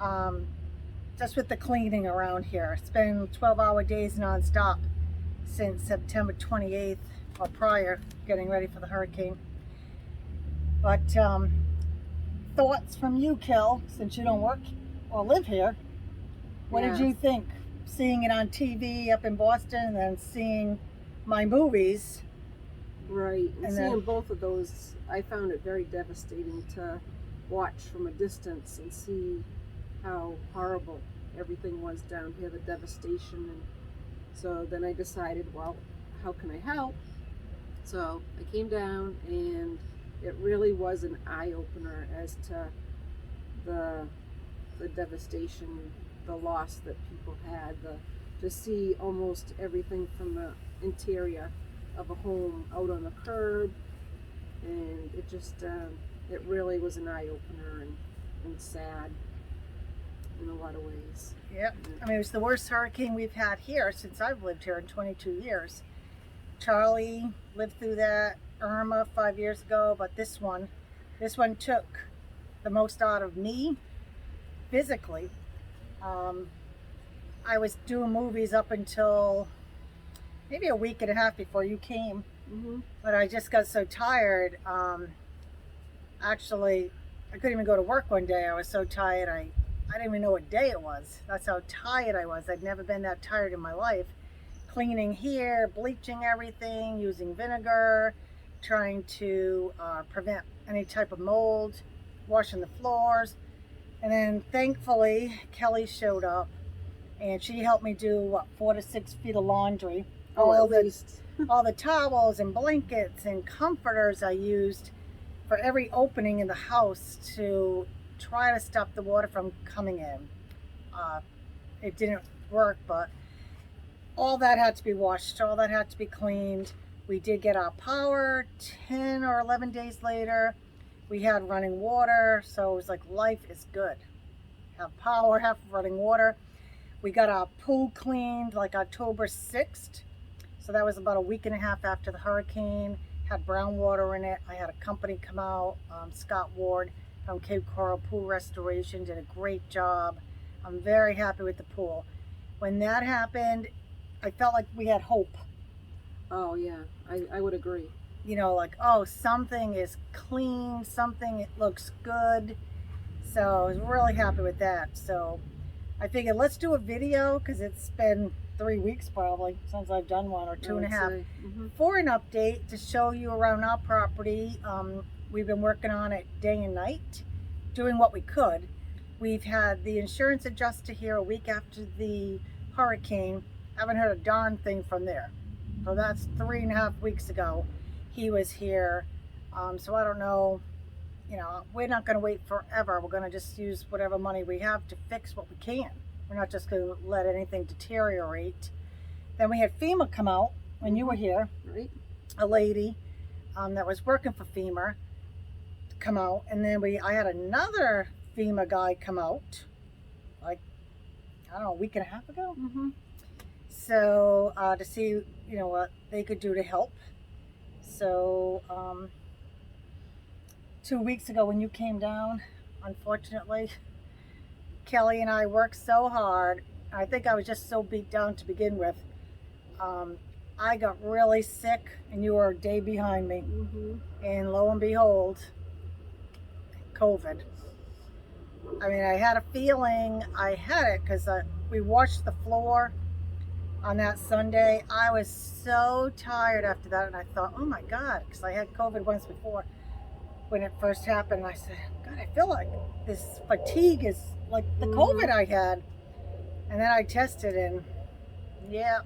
um, just with the cleaning around here. It's been 12-hour days nonstop since September 28th or prior, getting ready for the hurricane. But thoughts from you, Kel, since you don't work or live here. What did you think? Seeing it on TV up in Boston and then seeing my movies. Right, and And seeing then- both of those, I found it very devastating to watch from a distance and see how horrible everything was down here, the devastation. And so then I decided, well, how can I help? So I came down, and it really was an eye-opener as to the devastation, the loss that people had, to see almost everything from the interior of a home out on the curb, and it just it really was an eye-opener and sad in a lot of ways. Yep. I mean, it was the worst hurricane we've had here since I've lived here in 22 years. Charlie lived through that, Irma 5 years ago, but this one took the most out of me physically. I was doing movies up until maybe a week and a half before you came, but I just got so tired. Actually, I couldn't even go to work one day. I was so tired. I didn't even know what day it was. That's how tired I was. I'd never been that tired in my life. Cleaning here, bleaching everything, using vinegar, trying to prevent any type of mold, washing the floors. And then thankfully, Kelly showed up and she helped me do 4 to 6 feet of laundry. At least. All the towels and blankets and comforters I used for every opening in the house to try to stop the water from coming in. It didn't work, but all that had to be washed, all that had to be cleaned. We did get our power 10 or 11 days later. We had running water, so it was like life is good. Have power, have running water. We got our pool cleaned like October 6th. So that was about a week and a half after the hurricane. Had brown water in it. I had a company come out, Scott Ward from Cape Coral Pool Restoration, did a great job. I'm very happy with the pool. When that happened, I felt like we had hope. Oh yeah, I would agree. You know, like, oh, something is clean, something, it looks good. So I was really happy with that. So I figured let's do a video because it's been 3 weeks probably since I've done one, or two and a half, for an update to show you around our property. We've been working on it day and night, doing what we could. We've had the insurance adjuster here a week after the hurricane. Haven't heard a darn thing from there. So that's 3.5 weeks ago. He was here. So I don't know, you know, we're not going to wait forever. We're going to just use whatever money we have to fix what we can. We're not just going to let anything deteriorate. Then we had FEMA come out when you were here. Right. A lady that was working for FEMA come out. And then I had another FEMA guy come out, like, I don't know, a week and a half ago. So to see, you know, what they could do to help. So 2 weeks ago when you came down, unfortunately, Kelly and I worked so hard. I think I was just so beat down to begin with. I got really sick and you were a day behind me. And lo and behold, COVID. I mean, I had a feeling I had it because we washed the floor on that Sunday. I was so tired after that, and I thought, oh my God, because I had COVID once before when it first happened. And I said, God, I feel like this fatigue is like the COVID I had. And then I tested, and yeah.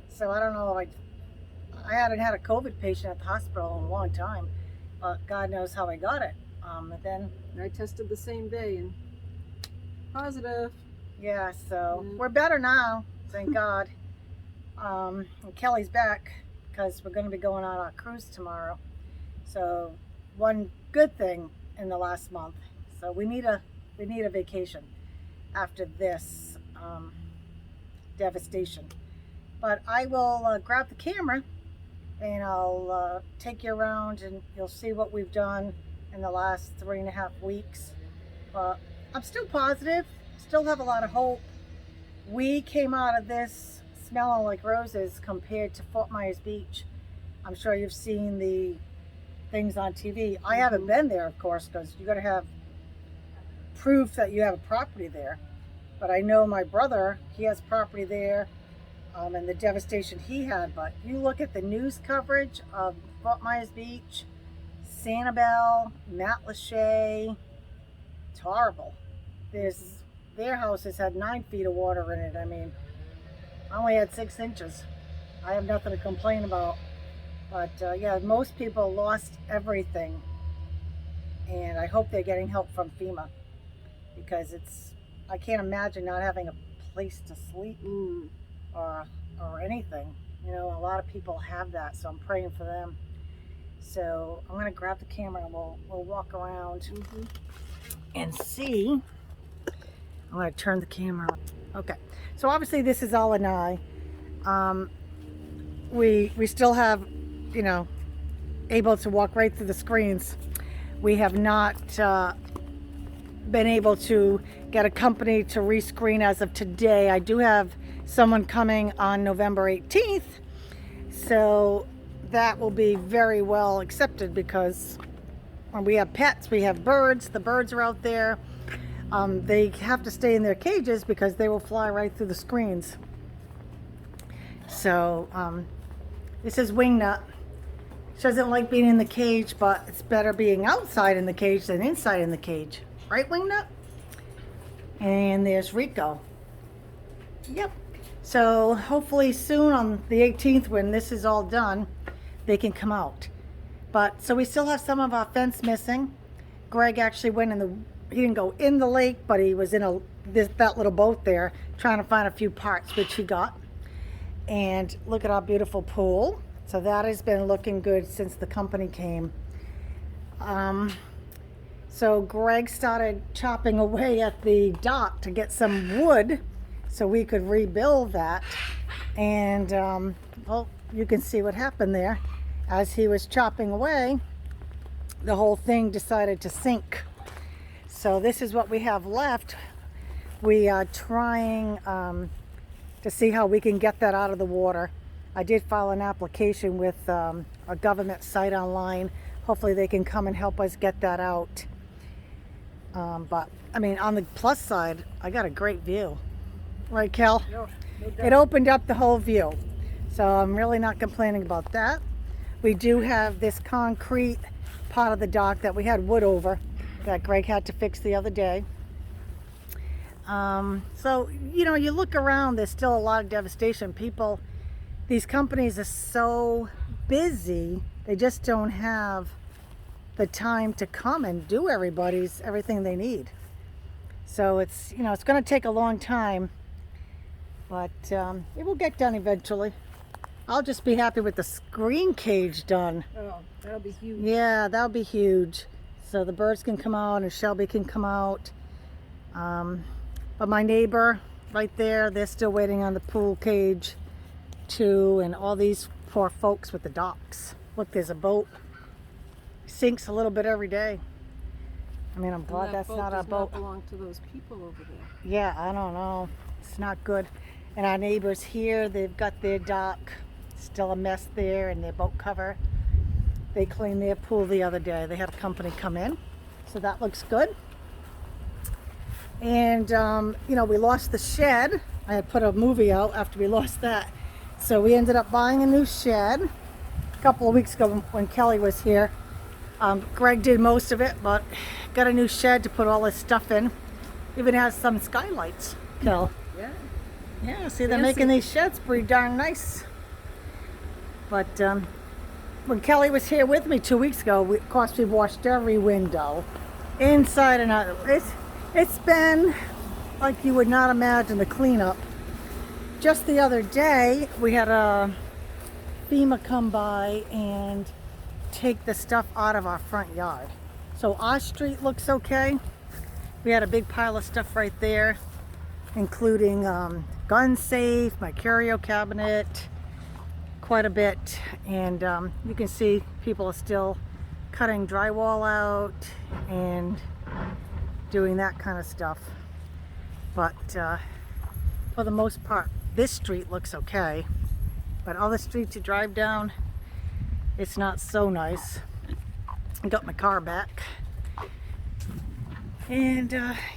So I don't know, I hadn't had a COVID patient at the hospital in a long time, but God knows how I got it. And then I tested the same day and positive. Yeah, so we're better now, thank God. And Kelly's back because we're going to be going on our cruise tomorrow. So one good thing in the last month. So we need a vacation after this devastation. But I will grab the camera and I'll take you around and you'll see what we've done in the last 3.5 weeks. But I'm still positive. still have a lot of hope. We came out of this smelling like roses compared to Fort Myers Beach. I'm sure you've seen the things on TV. I haven't been there, of course, because you got to have proof that you have a property there. But I know my brother, he has property there, and the devastation he had. But you look at the news coverage of Fort Myers Beach, Sanibel, Matlacha, it's horrible. Their houses had 9 feet of water in it. I mean, I only had 6 inches. I have nothing to complain about. But yeah, most people lost everything. And I hope they're getting help from FEMA, because I can't imagine not having a place to sleep or anything. You know, a lot of people have that, so I'm praying for them. So I'm gonna grab the camera and we'll walk around and see. I'm gonna turn the camera on. Okay, so obviously this is all an eye. We still have, you know, able to walk right through the screens. We have not been able to get a company to rescreen as of today. I do have someone coming on November 18th, so that will be very well accepted, because when we have pets, we have birds. The birds are out there. They have to stay in their cages because they will fly right through the screens. So this is Wingnut. She doesn't like being in the cage, but it's better being outside in the cage than inside in the cage. Right, Wingnut? And there's Rico. Yep. So hopefully soon on the 18th, when this is all done, they can come out. But so we still have some of our fence missing. Greg actually went he didn't go in the lake, but he was in that little boat there trying to find a few parts, which he got. And look at our beautiful pool. So that has been looking good since the company came. So Greg started chopping away at the dock to get some wood so we could rebuild that. And well, you can see what happened there. As he was chopping away, the whole thing decided to sink. So this is what we have left. We are trying to see how we can get that out of the water. I did file an application with a government site online. Hopefully they can come and help us get that out. But I mean, on the plus side, I got a great view. Right, Kel? No doubt. It opened up the whole view. So I'm really not complaining about that. We do have this concrete part of the dock that we had wood over that Greg had to fix the other day. So, you know, you look around, there's still a lot of devastation. These companies are so busy, they just don't have the time to come and do everything they need. So it's, you know, it's going to take a long time, but it will get done eventually. I'll just be happy with the screen cage done. Oh, that'll be huge. Yeah, that'll be huge. So the birds can come out and Shelby can come out. But my neighbor right there, they're still waiting on the pool cage too, and all these poor folks with the docks. Look, there's a boat. Sinks a little bit every day. I mean, I'm glad that's not our boat. That belong to those people over there. Yeah, I don't know. It's not good. And our neighbors here, they've got their dock. Still a mess there, and their boat cover. They cleaned their pool the other day. They had a company come in, so that looks good. And you know, we lost the shed. I had put a movie out after we lost that, so we ended up buying a new shed a couple of weeks ago when Kelly was here. Greg did most of it, but got a new shed to put all this stuff in. Even has some skylights, Kel. Yeah. Yeah, see, they're making these sheds pretty darn nice. But when Kelly was here with me 2 weeks ago, of course, we washed every window, inside and out. It's been like you would not imagine, the cleanup. Just the other day, we had a FEMA come by and take the stuff out of our front yard. So our street looks okay. We had a big pile of stuff right there, including gun safe, my curio cabinet, quite a bit. And you can see people are still cutting drywall out and doing that kind of stuff. but for the most part, this street looks okay. But other streets you drive down, it's not so nice. I got my car back. And,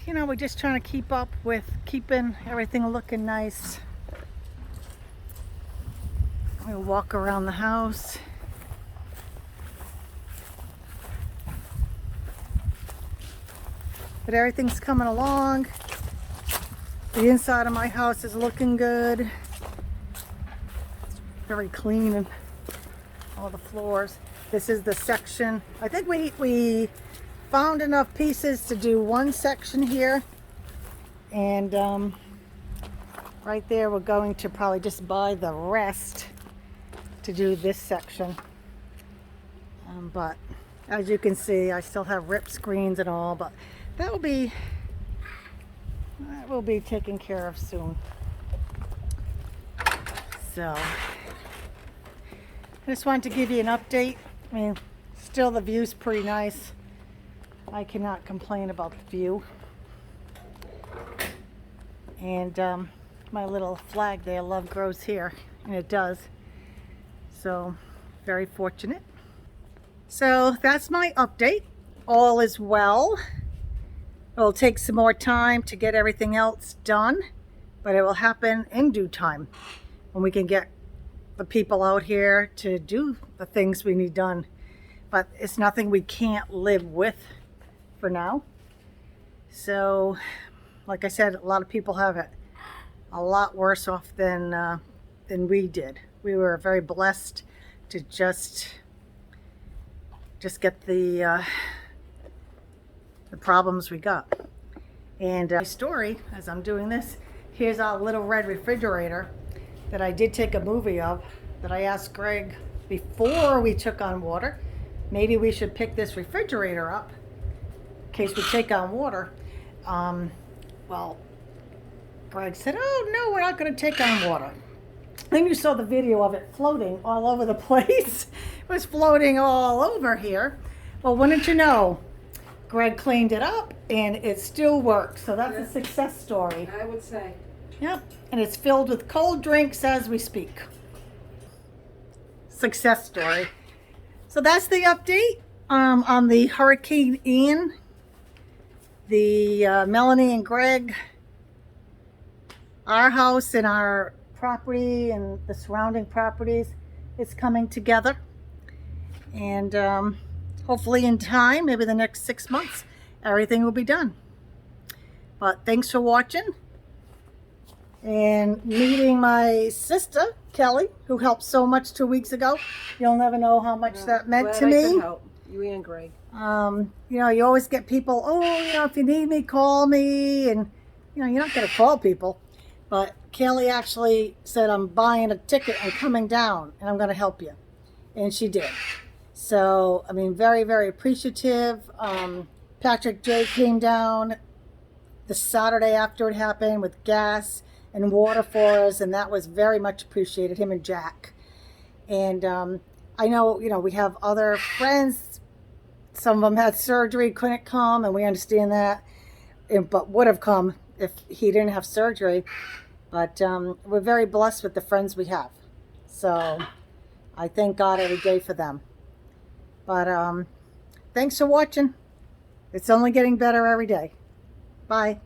you know, we're just trying to keep up with keeping everything looking nice. We'll walk around the house. But everything's coming along. The inside of my house is looking good. It's very clean and all the floors. This is the section. I think we found enough pieces to do one section here. And right there we're going to probably just buy the rest to do this section. But as you can see, I still have ripped screens and all, but that will be taken care of soon. So I just wanted to give you an update. I mean, still the view's pretty nice. I cannot complain about the view. And my little flag there, love grows here, and it does. So very fortunate. So that's my update. All is well. It'll take some more time to get everything else done, but it will happen in due time when we can get the people out here to do the things we need done. But it's nothing we can't live with for now. So, like I said, a lot of people have it a lot worse off than we did. We were very blessed to just get the problems we got. And my story, as I'm doing this, here's our little red refrigerator that I did take a movie of, that I asked Greg before we took on water, maybe we should pick this refrigerator up in case we take on water. Well, Greg said, oh no, we're not going to take on water. Then you saw the video of it floating all over the place. It was floating all over here. Well, wouldn't you know, Greg cleaned it up and it still works. So that's a success story. I would say. Yep. And it's filled with cold drinks as we speak. Success story. So that's the update on the Hurricane Ian. The Melanie and Greg, our house and our property and the surrounding properties is coming together. And hopefully in time, maybe the next 6 months, everything will be done. But thanks for watching and meeting my sister, Kelly, who helped so much 2 weeks ago. You'll never know how much that meant to me. Help. You and Greg. You know, you always get people, oh, you know, if you need me, call me. And, you know, you're not going to call people. But Kelly actually said, I'm buying a ticket and coming down, and I'm going to help you. And she did. So, I mean, very, very appreciative. Patrick J came down the Saturday after it happened with gas and water for us, and that was very much appreciated, him and Jack. And I know, you know, we have other friends. Some of them had surgery, couldn't come, and we understand that, but would have come if he didn't have surgery. But we're very blessed with the friends we have. So I thank God every day for them. But thanks for watching. It's only getting better every day. Bye.